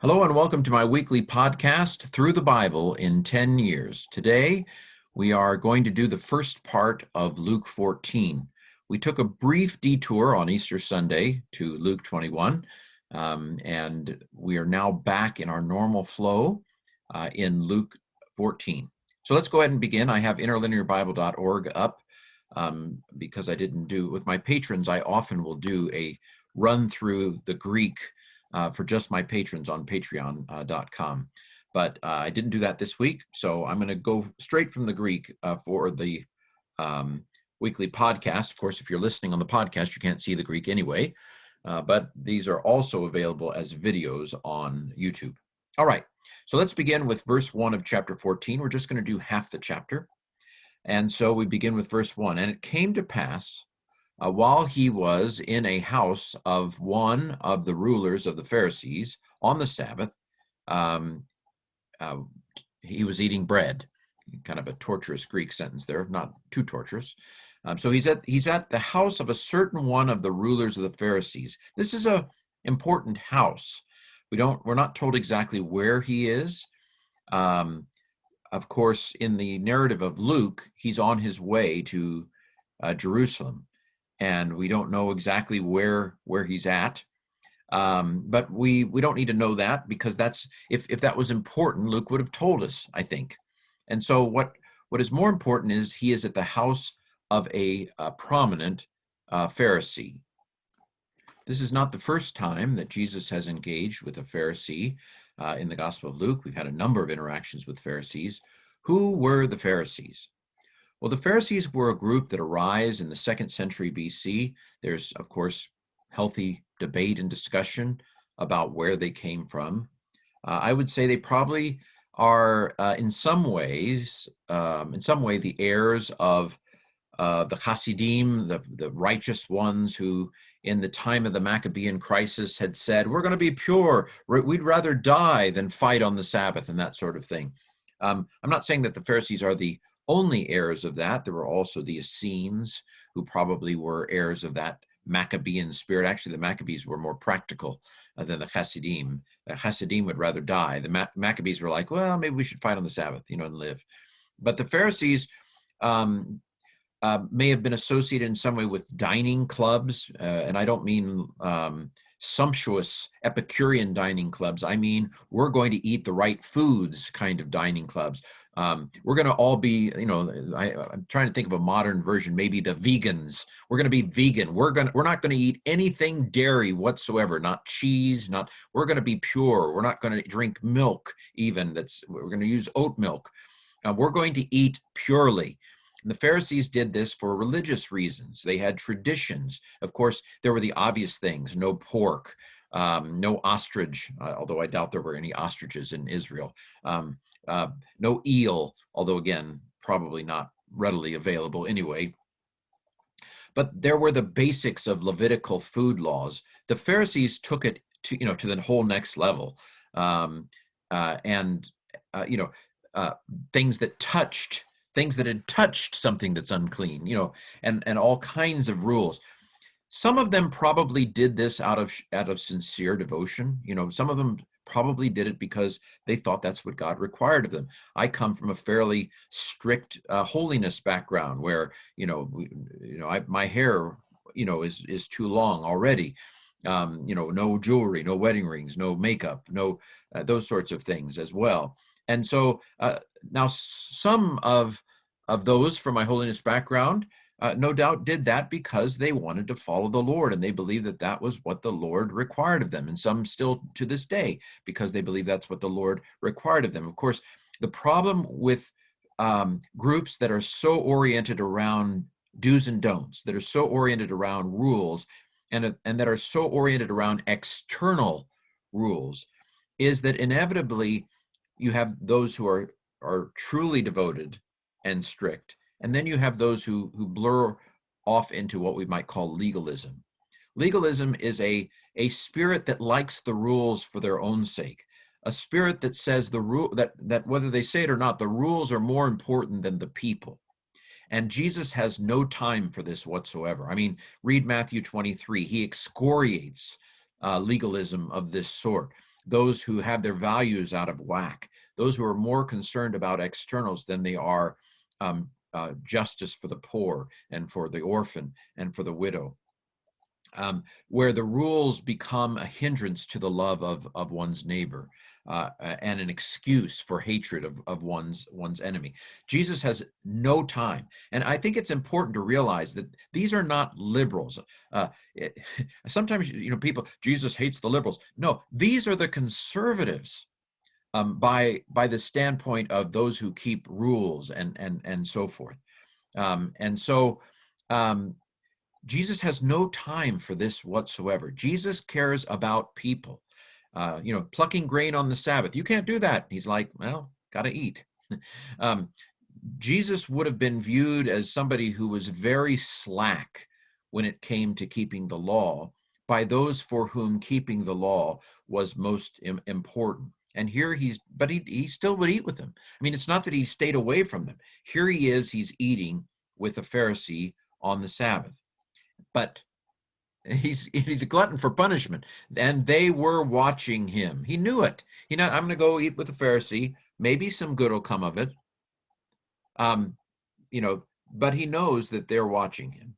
Hello and welcome to my weekly podcast, Through the Bible in 10 Years. Today, we are going to do the first part of Luke 14. We took a brief detour on Easter Sunday to Luke 21, and we are now back in our normal flow in Luke 14. So let's go ahead and begin. I have interlinearbible.org up because I didn't do, with my patrons, I often will do a run through the Greek for just my patrons on patreon.com. But I didn't do that this week, so I'm going to go straight from the Greek for the weekly podcast. Of course, if you're listening on the podcast, you can't see the Greek anyway, but these are also available as videos on YouTube. All right, so let's begin with verse 1 of chapter 14. We're just going to do half the chapter. And so we begin with verse 1. And it came to pass, while he was in a house of one of the rulers of the Pharisees on the Sabbath, he was eating bread. Kind of a torturous Greek sentence there, not too torturous. So he's at the house of a certain one of the rulers of the Pharisees. This is a important house. We're not told exactly where he is. Of course, in the narrative of Luke, he's on his way to Jerusalem, and we don't know exactly where he's at. But we don't need to know that, because that's if that was important, Luke would have told us, I think. And so what is more important is he is at the house of a prominent Pharisee. This is not the first time that Jesus has engaged with a Pharisee in the Gospel of Luke. We've had a number of interactions with Pharisees. Who were the Pharisees? Well, the Pharisees were a group that arose in the 2nd century BC. There's, of course, healthy debate and discussion about where they came from. I would say they probably are, in some way, the heirs of the Hasidim, the righteous ones who, in the time of the Maccabean crisis, had said, we're going to be pure. We'd rather die than fight on the Sabbath, and that sort of thing. I'm not saying that the Pharisees are the only heirs of that. There were also the Essenes, who probably were heirs of that Maccabean spirit. Actually, the Maccabees were more practical than the Hasidim. The Hasidim would rather die. The Maccabees were like, well, maybe we should fight on the Sabbath, and live. But the Pharisees may have been associated in some way with dining clubs, and I don't mean sumptuous Epicurean dining clubs. I mean, we're going to eat the right foods kind of dining clubs. We're going to all be, I'm trying to think of a modern version, maybe the vegans. We're going to be vegan. We're not going to eat anything dairy whatsoever, not cheese, we're going to be pure. We're not going to drink milk even. We're going to use oat milk. We're going to eat purely. And the Pharisees did this for religious reasons. They had traditions. Of course, there were the obvious things: no pork, no ostrich, although I doubt there were any ostriches in Israel, no eel, although again, probably not readily available anyway. But there were the basics of Levitical food laws. The Pharisees took it to the whole next level, things that had touched something that's unclean, and all kinds of rules. Some of them probably did this out of sincere devotion. Some of them probably did it because they thought that's what God required of them. I come from a fairly strict holiness background where, my hair, is too long already. No jewelry, no wedding rings, no makeup, no those sorts of things as well. And so now some of those from my holiness background, no doubt did that because they wanted to follow the Lord, and they believed that that was what the Lord required of them. And some still to this day, because they believe that's what the Lord required of them. Of course, the problem with groups that are so oriented around do's and don'ts, that are so oriented around rules, and that are so oriented around external rules, is that inevitably you have those who are truly devoted and strict, and then you have those who blur off into what we might call legalism. Legalism is a spirit that likes the rules for their own sake, a spirit that says that whether they say it or not, the rules are more important than the people. And Jesus has no time for this whatsoever. I mean, read Matthew 23. He excoriates legalism of this sort. those who have their values out of whack, those who are more concerned about externals than they are justice for the poor and for the orphan and for the widow. Where the rules become a hindrance to the love of one's neighbor, and an excuse for hatred of one's enemy. Jesus has no time. And I think it's important to realize that these are not liberals. Sometimes, people, Jesus hates the liberals. No, these are the conservatives, by the standpoint of those who keep rules and so forth. And so Jesus has no time for this whatsoever. Jesus cares about people. Plucking grain on the Sabbath. You can't do that. He's like, well, got to eat. Jesus would have been viewed as somebody who was very slack when it came to keeping the law by those for whom keeping the law was most important. And here but he still would eat with them. I mean, it's not that he stayed away from them. Here he is, he's eating with a Pharisee on the Sabbath. But he's a glutton for punishment, and they were watching him. He knew it. I'm going to go eat with a Pharisee. Maybe some good will come of it. But he knows that they're watching him.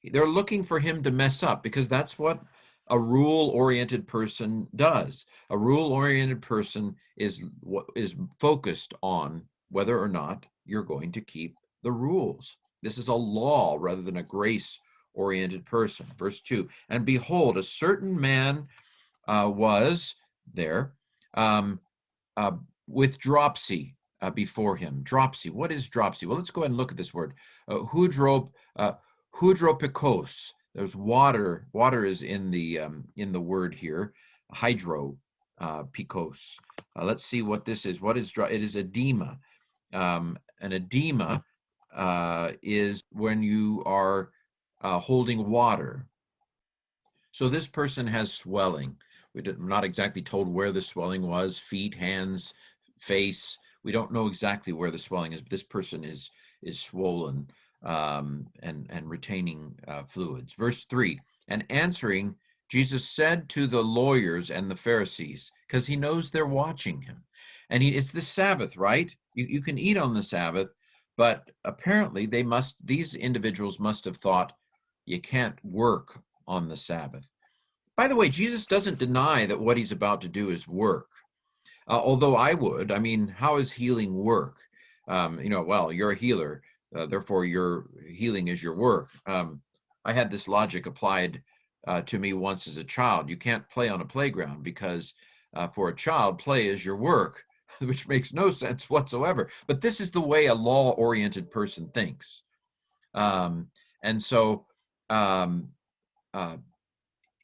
They're looking for him to mess up, because that's what a rule-oriented person does. A rule-oriented person is focused on whether or not you're going to keep the rules. This is a law rather than a grace-oriented person. Verse 2, and behold, a certain man was there with dropsy before him. Dropsy. What is dropsy? Well, let's go ahead and look at this word. Hydropikos. There's water. Water is in the word here. Hydropikos. Let's see what this is. What is it? Is edema. An edema is when you are holding water. So this person has swelling. We're not exactly told where the swelling was. Feet, hands, face. We don't know exactly where the swelling is, but this person is swollen and retaining fluids. Verse 3, and answering, Jesus said to the lawyers and the Pharisees, because he knows they're watching him. And it's the Sabbath, right? You can eat on the Sabbath, but apparently these individuals must have thought you can't work on the Sabbath. By the way, Jesus doesn't deny that what he's about to do is work. Although I would. I mean, how is healing work? Well, you're a healer, therefore your healing is your work. I had this logic applied to me once as a child. You can't play on a playground because for a child, play is your work, which makes no sense whatsoever. But this is the way a law-oriented person thinks. And so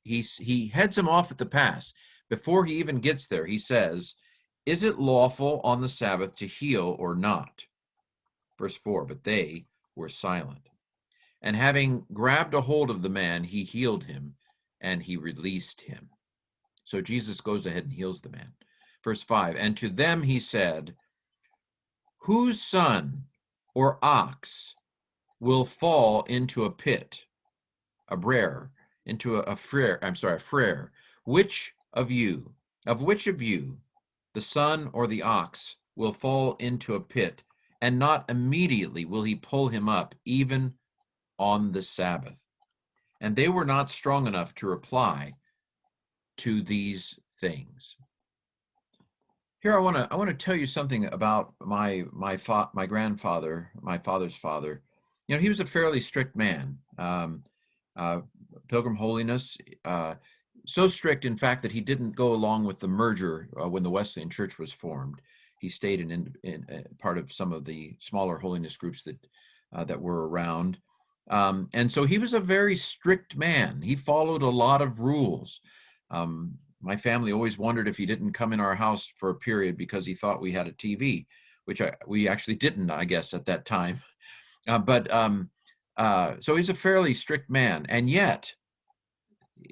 he heads him off at the pass. Before he even gets there, he says, is it lawful on the Sabbath to heal or not? Verse 4, but they were silent. And having grabbed a hold of the man, he healed him and he released him. So Jesus goes ahead and heals the man. Verse 5, and to them he said, whose son or ox will fall into a pit, a frere, which of which of you, the son or the ox, will fall into a pit, and not immediately will he pull him up, even on the Sabbath? And they were not strong enough to reply to these things. Here I want to tell you something about my grandfather, my father's father. He was a fairly strict man. Pilgrim Holiness, so strict, in fact, that he didn't go along with the merger when the Wesleyan Church was formed. He stayed in part of some of the smaller holiness groups that were around. And so he was a very strict man. He followed a lot of rules. My family always wondered if he didn't come in our house for a period because he thought we had a TV, which we actually didn't, I guess, at that time. So he's a fairly strict man. And yet,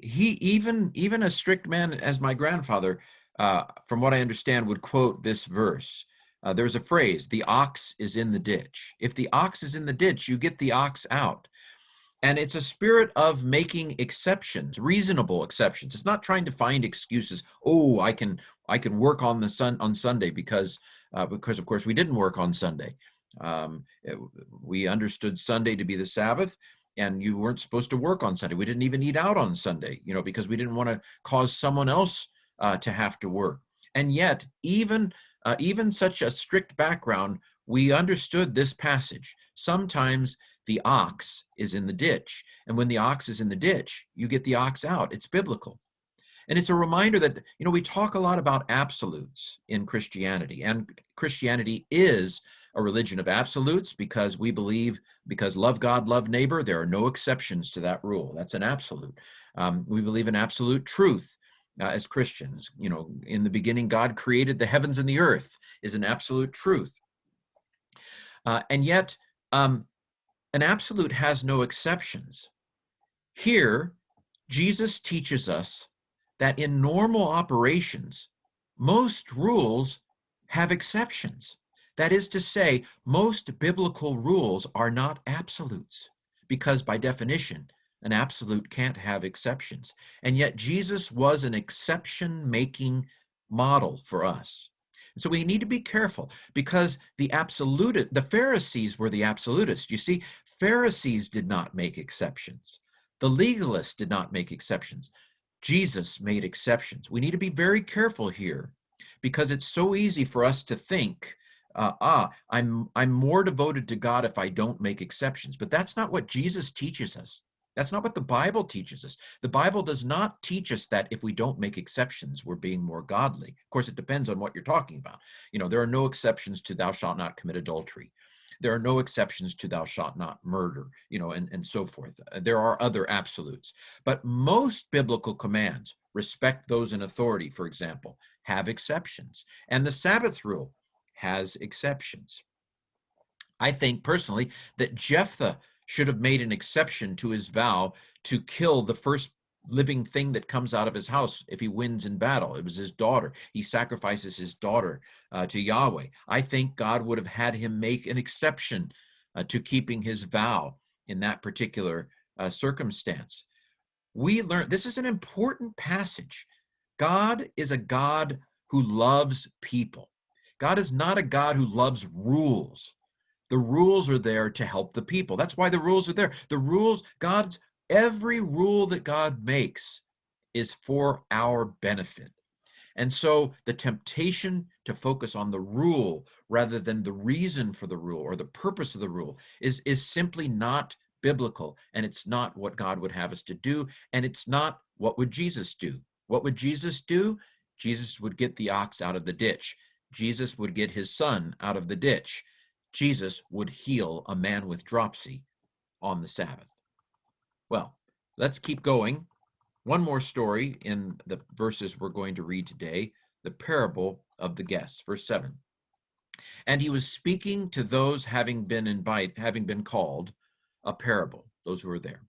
he even a strict man as my grandfather, from what I understand, would quote this verse. There's a phrase, the ox is in the ditch. If the ox is in the ditch, you get the ox out. And it's a spirit of making exceptions, reasonable exceptions. It's not trying to find excuses. Oh, I can work on Sunday because of course we didn't work on Sunday. We understood Sunday to be the Sabbath, and you weren't supposed to work on Sunday. We didn't even eat out on Sunday, because we didn't want to cause someone else to have to work. And yet, even such a strict background, we understood this passage. Sometimes the ox is in the ditch, and when the ox is in the ditch, you get the ox out. It's biblical. And it's a reminder that, we talk a lot about absolutes in Christianity, and Christianity is a religion of absolutes because we believe, because love God, love neighbor, there are no exceptions to that rule. That's an absolute. We believe in absolute truth as Christians. In the beginning, God created the heavens and the earth is an absolute truth. And yet, an absolute has no exceptions. Here, Jesus teaches us that in normal operations, most rules have exceptions. That is to say, most biblical rules are not absolutes, because by definition, an absolute can't have exceptions. And yet Jesus was an exception-making model for us. So we need to be careful, because the Pharisees were the absolutists. You see, Pharisees did not make exceptions. The legalists did not make exceptions. Jesus made exceptions. We need to be very careful here, because it's so easy for us to think, I'm more devoted to God if I don't make exceptions. But that's not what Jesus teaches us. That's not what the Bible teaches us. The Bible does not teach us that if we don't make exceptions, we're being more godly. Of course, it depends on what you're talking about. There are no exceptions to thou shalt not commit adultery. There are no exceptions to thou shalt not murder, and so forth. There are other absolutes. But most biblical commands, respect those in authority, for example, have exceptions. And the Sabbath rule has exceptions. I think personally that Jephthah should have made an exception to his vow to kill the first living thing that comes out of his house if he wins in battle. It was his daughter. He sacrifices his daughter to Yahweh. I think God would have had him make an exception to keeping his vow in that particular circumstance. We learn, this is an important passage. God is a God who loves people. God is not a God who loves rules. The rules are there to help the people. That's why the rules are there. Every rule that God makes is for our benefit. And so the temptation to focus on the rule rather than the reason for the rule or the purpose of the rule is simply not biblical. And it's not what God would have us to do. And it's not what would Jesus do. What would Jesus do? Jesus would get the ox out of the ditch. Jesus would get his son out of the ditch. Jesus would heal a man with dropsy on the Sabbath. Well, let's keep going. One more story in the verses we're going to read today, the parable of the guests, verse 7. And he was speaking to those having been called, a parable, those who were there,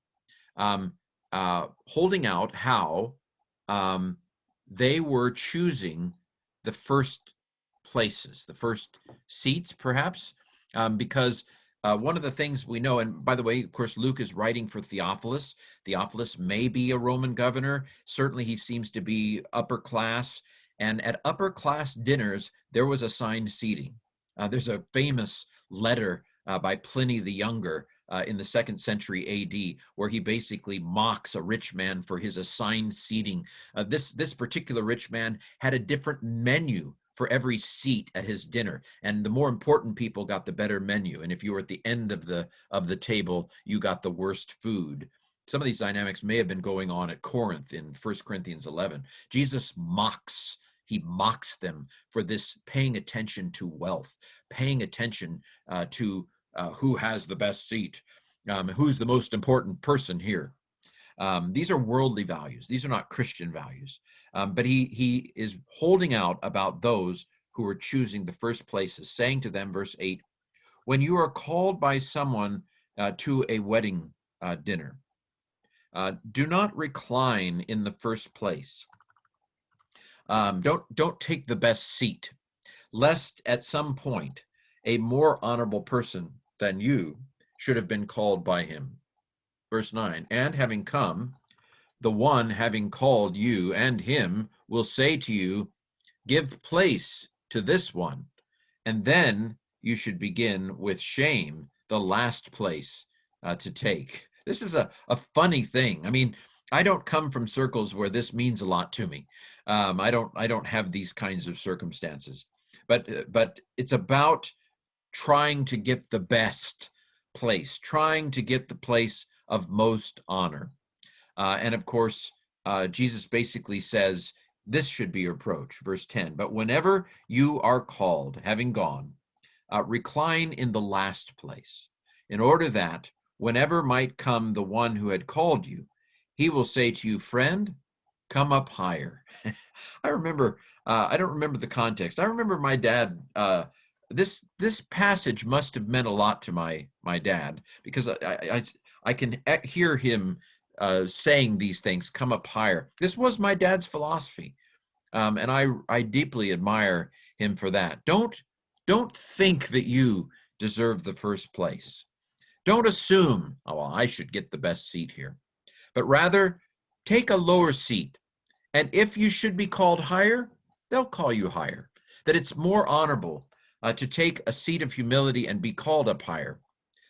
holding out how they were choosing the first places, the first seats, perhaps, because one of the things we know, and by the way, of course, Luke is writing for Theophilus. Theophilus may be a Roman governor. Certainly, he seems to be upper class. And at upper class dinners, there was assigned seating. There's a famous letter by Pliny the Younger in the 2nd century AD, where he basically mocks a rich man for his assigned seating. This particular rich man had a different menu for every seat at his dinner, and the more important people got the better menu. And if you were at the end of the table, you got the worst food. Some of these dynamics may have been going on at Corinth in 1 Corinthians 11. Jesus mocks them for this paying attention to wealth, paying attention to who has the best seat, who's the most important person here. These are worldly values. These are not Christian values. But he is holding out about those who are choosing the first places, saying to them, verse 8, when you are called by someone to a wedding dinner, do not recline in the first place. Don't take the best seat, lest at some point a more honorable person than you should have been called by him. verse 9, and having come, the one having called you and him will say to you, give place to this one. And then you should begin with shame, the last place to take. This is a funny thing. I mean, I don't come from circles where this means a lot to me. I don't have these kinds of circumstances, but it's about trying to get the best place, trying to get the place of most honor. And of course, Jesus basically says, this should be your approach. Verse 10, but whenever you are called, having gone, recline in the last place, in order that whenever might come the one who had called you, he will say to you, friend, come up higher. I remember, I don't remember the context. I remember my dad, this passage must have meant a lot to my dad, because I can hear him saying these things, come up higher. This was my dad's philosophy. And I deeply admire him for that. Don't think that you deserve the first place. Don't assume, oh, well, I should get the best seat here. But rather, take a lower seat. And if you should be called higher, they'll call you higher. That it's more honorable to take a seat of humility and be called up higher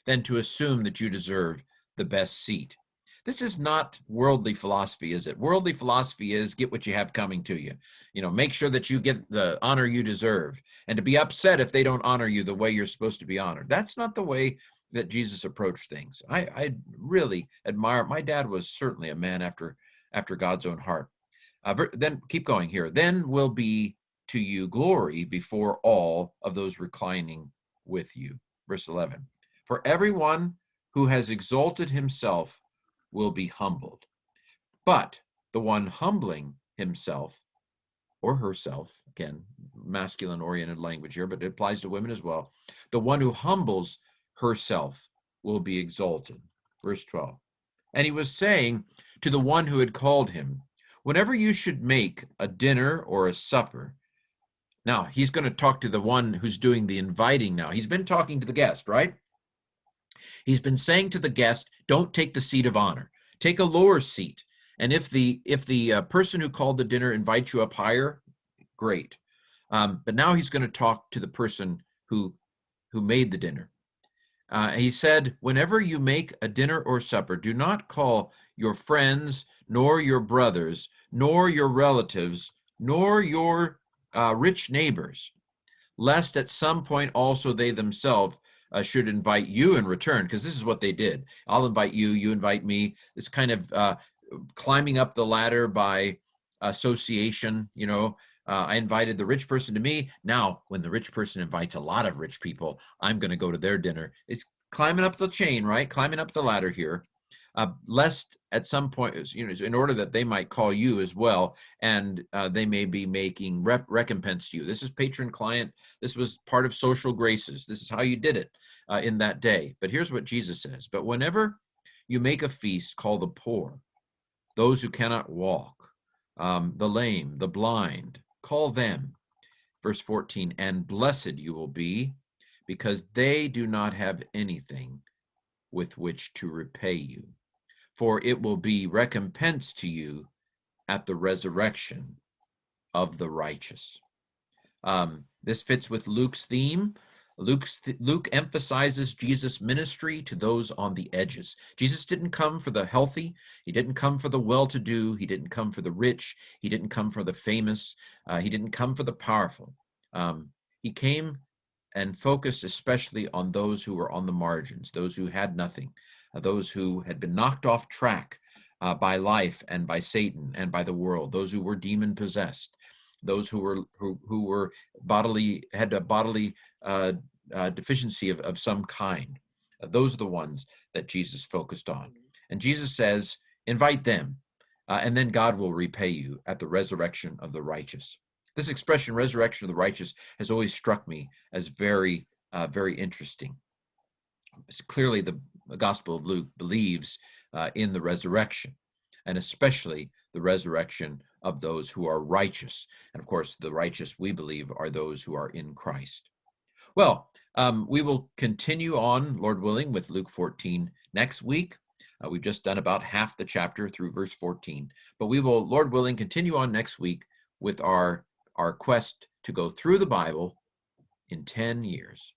than to assume that you deserve the best seat. This is not worldly philosophy, is it? Worldly philosophy is get what you have coming to you. You know, make sure that you get the honor you deserve, and to be upset if they don't honor you the way you're supposed to be honored. That's not the way that Jesus approached things. I really admire. My dad was certainly a man after God's own heart. Then keep going here. Then will be to you glory before all of those reclining with you. Verse 11. For everyone who has exalted himself will be humbled, but the one humbling himself or herself, again, masculine oriented language here, but it applies to women as well. The one who humbles herself will be exalted. Verse 12. And he was saying to the one who had called him, whenever you should make a dinner or a supper. Now, he's going to talk to the one who's doing the inviting now. He's been talking to the guest, right? He's been saying to the guest, don't take the seat of honor. Take a lower seat. And if the person who called the dinner invites you up higher, great. But now he's going to talk to the person who made the dinner. He said, whenever you make a dinner or supper, do not call your friends, nor your brothers, nor your relatives, nor your rich neighbors, lest at some point also they themselves should invite you in return, because this is what they did. I'll invite you, you invite me. It's kind of climbing up the ladder by association, you know. I invited the rich person to me. Now, when the rich person invites a lot of rich people, I'm going to go to their dinner. It's climbing up the chain, right? Climbing up the ladder here. Lest at some point, you know, in order that they might call you as well, and they may be making recompense to you. This is patron-client. This was part of social graces. This is how you did it in that day. But here's what Jesus says. But whenever you make a feast, call the poor, those who cannot walk, the lame, the blind, call them. Verse 14, and blessed you will be, because they do not have anything with which to repay you. For it will be recompense to you at the resurrection of the righteous. This fits with Luke's theme. Luke emphasizes Jesus' ministry to those on the edges. Jesus didn't come for the healthy. He didn't come for the well-to-do. He didn't come for the rich. He didn't come for the famous. He didn't come for the powerful. He came and focused especially on those who were on the margins, those who had nothing, those who had been knocked off track by life and by Satan and by the world, those who were demon possessed, those who were had a bodily deficiency of some kind. Those are the ones that Jesus focused on. And Jesus says, invite them, and then God will repay you at the resurrection of the righteous. This expression, resurrection of the righteous, has always struck me as very, very interesting. It's clearly the Gospel of Luke believes in the resurrection, and especially the resurrection of those who are righteous. And of course, the righteous, we believe, are those who are in Christ. Well, we will continue on, Lord willing, with Luke 14 next week. We've just done about half the chapter through verse 14, but we will, Lord willing, continue on next week with our quest to go through the Bible in 10 years.